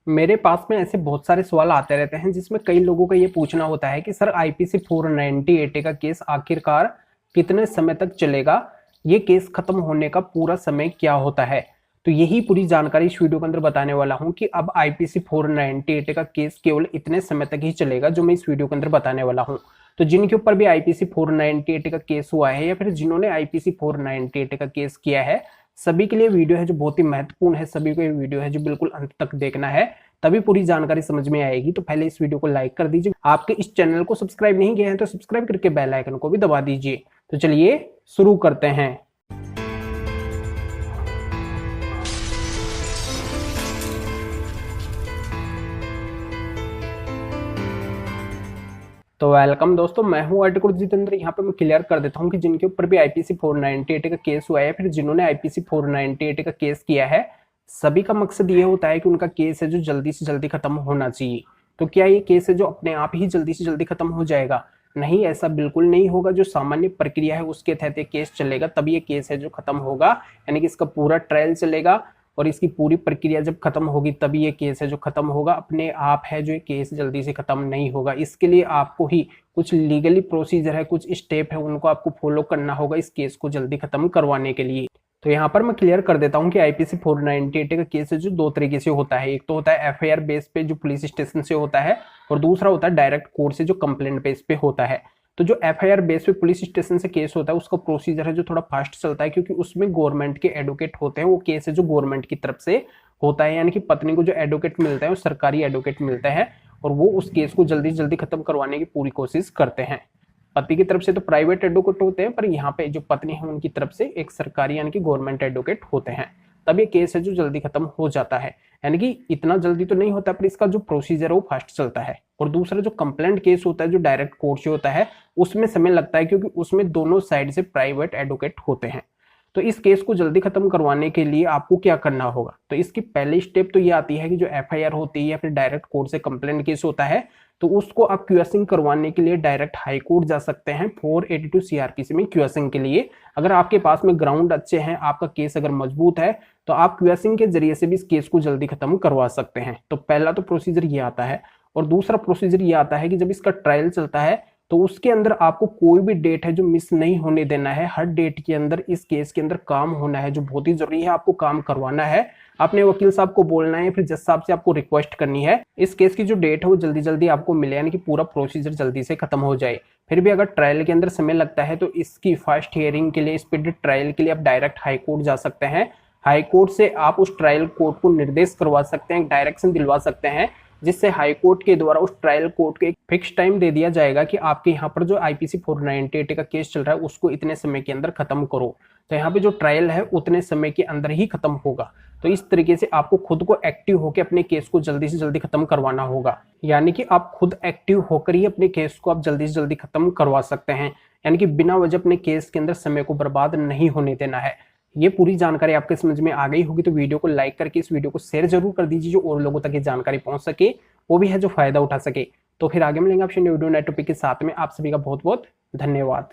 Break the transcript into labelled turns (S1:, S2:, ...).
S1: मेरे पास में ऐसे बहुत सारे सवाल आते रहते हैं जिसमें कई लोगों का ये पूछना होता है कि सर आईपीसी 490 का केस आखिरकार कितने समय तक चलेगा, ये केस खत्म होने का पूरा समय क्या होता है। तो यही पूरी जानकारी इस वीडियो के अंदर बताने वाला हूं कि अब आईपीसी 498 का केस केवल इतने समय तक ही चलेगा जो मैं इस वीडियो के अंदर बताने वाला हूं। तो जिनके ऊपर भी आईपीसी 498 का केस हुआ है या फिर जिन्होंने आईपीसी 498 का केस किया है, सभी के लिए वीडियो है जो बहुत ही महत्वपूर्ण है। सभी को ये वीडियो है जो बिल्कुल अंत तक देखना है, तभी पूरी जानकारी समझ में आएगी। तो पहले इस वीडियो को लाइक कर दीजिए। आपके इस चैनल को सब्सक्राइब नहीं किया है तो सब्सक्राइब करके बेल आइकन को भी दबा दीजिए। तो चलिए शुरू करते हैं। तो वेलकम दोस्तों, मैं हूं एडवोकेट जितेंद्र। यहाँ पे मैं क्लियर कर देता हूं कि जिनके ऊपर भी आईपीसी 498 का केस हुआ है, फिर जिन्होंने आईपीसी 498 का केस किया है, सभी का मकसद ये होता है कि उनका केस है जो जल्दी से जल्दी खत्म होना चाहिए। तो क्या ये केस है जो अपने आप ही जल्दी से जल्दी खत्म हो जाएगा? नहीं, ऐसा बिल्कुल नहीं होगा। जो सामान्य प्रक्रिया है उसके तहत ये केस चलेगा, तब ये केस है जो खत्म होगा, यानी कि इसका पूरा ट्रायल चलेगा और इसकी पूरी प्रक्रिया जब खत्म होगी तभी ये केस है जो खत्म होगा। अपने आप है जो ये केस जल्दी से खत्म नहीं होगा। इसके लिए आपको ही कुछ लीगली प्रोसीजर है, कुछ स्टेप है, उनको आपको फॉलो करना होगा इस केस को जल्दी खत्म करवाने के लिए। तो यहाँ पर मैं क्लियर कर देता हूँ कि आईपीसी 498 का केस है जो दो तरीके से होता है। एक तो होता है एफआईआर बेस पे जो पुलिस स्टेशन से होता है, और दूसरा होता है डायरेक्ट कोर्ट से जो कंप्लेंट बेस पे होता है। तो जो एफआईआर बेस पे पुलिस स्टेशन से केस होता है उसका प्रोसीजर है जो थोड़ा फास्ट चलता है, क्योंकि उसमें गवर्नमेंट के एडवोकेट होते हैं। वो केस है जो गवर्नमेंट की तरफ से होता है, यानी कि पत्नी को जो एडवोकेट मिलता है वो सरकारी एडवोकेट मिलता है, और वो उस केस को जल्दी से जल्दी खत्म करवाने की पूरी कोशिश करते हैं। पति की तरफ से तो प्राइवेट एडवोकेट होते हैं, पर यहाँ पे जो पत्नी है उनकी तरफ से एक सरकारी यानी कि गवर्नमेंट एडवोकेट होते हैं। तब ये केस है जो जल्दी खत्म हो जाता है, यानी कि इतना जल्दी तो नहीं होता, पर इसका जो प्रोसीजर है वो फास्ट चलता है। और दूसरा जो कंप्लेंट केस होता है जो डायरेक्ट कोर्ट से होता है, उसमें समय लगता है, क्योंकि उसमें दोनों साइड से प्राइवेट एडवोकेट होते हैं। तो इस केस को जल्दी खत्म करवाने के लिए आपको क्या करना होगा? तो इसकी पहली स्टेप तो ये आती है कि जो एफआईआर होती है या फिर डायरेक्ट कोर्ट से कंप्लेंट केस होता है, तो उसको आप क्यूएसिंग करवाने के लिए डायरेक्ट हाई कोर्ट जा सकते हैं 482 सीआरपीसी में क्यूएसिंग के लिए। अगर आपके पास में ग्राउंड अच्छे हैं, आपका केस अगर मजबूत है, तो आप क्यूएसिंग के जरिए से भी इस केस को जल्दी खत्म करवा सकते हैं। तो पहला तो प्रोसीजर ये आता है। और दूसरा प्रोसीजर ये आता है कि जब इसका ट्रायल चलता है तो उसके अंदर आपको कोई भी डेट है जो मिस नहीं होने देना है। हर डेट के अंदर इस केस के अंदर काम होना है, जो बहुत ही जरूरी है। आपको काम करवाना है, अपने वकील साहब को बोलना है, फिर जज साहब से आपको रिक्वेस्ट करनी है इस केस की जो डेट है वो जल्दी जल्दी आपको मिले, यानी कि पूरा प्रोसीजर जल्दी से खत्म हो जाए। फिर भी अगर ट्रायल के अंदर समय लगता है तो इसकी फास्ट हियरिंग के लिए, स्पीड ट्रायल के लिए आप डायरेक्ट हाई कोर्ट जा सकते हैं। हाई कोर्ट से आप उस ट्रायल कोर्ट को निर्देश करवा सकते हैं, डायरेक्शन दिलवा सकते हैं, जिससे हाई कोर्ट के द्वारा उस ट्रायल कोर्ट को एक फिक्स टाइम दे दिया जाएगा कि आपके यहाँ पर जो आईपीसी 498 का केस चल रहा है उसको इतने समय के अंदर खत्म करो। तो यहाँ पे जो ट्रायल है उतने समय के अंदर ही खत्म होगा। तो इस तरीके से आपको खुद को एक्टिव होकर अपने केस को जल्दी से जल्दी खत्म करवाना होगा, यानी कि आप खुद एक्टिव होकर ही अपने केस को आप जल्दी से जल्दी खत्म करवा सकते हैं, यानी कि बिना वजह अपने केस के अंदर समय को बर्बाद नहीं होने देना है। ये पूरी जानकारी आपके समझ में आ गई होगी, तो वीडियो को लाइक करके इस वीडियो को शेयर जरूर कर दीजिए, जो और लोगों तक ये जानकारी पहुंच सके, वो भी है जो फायदा उठा सके। तो फिर आगे मिलेंगे आपसे वीडियो नए टॉपिक के साथ में। आप सभी का बहुत बहुत धन्यवाद।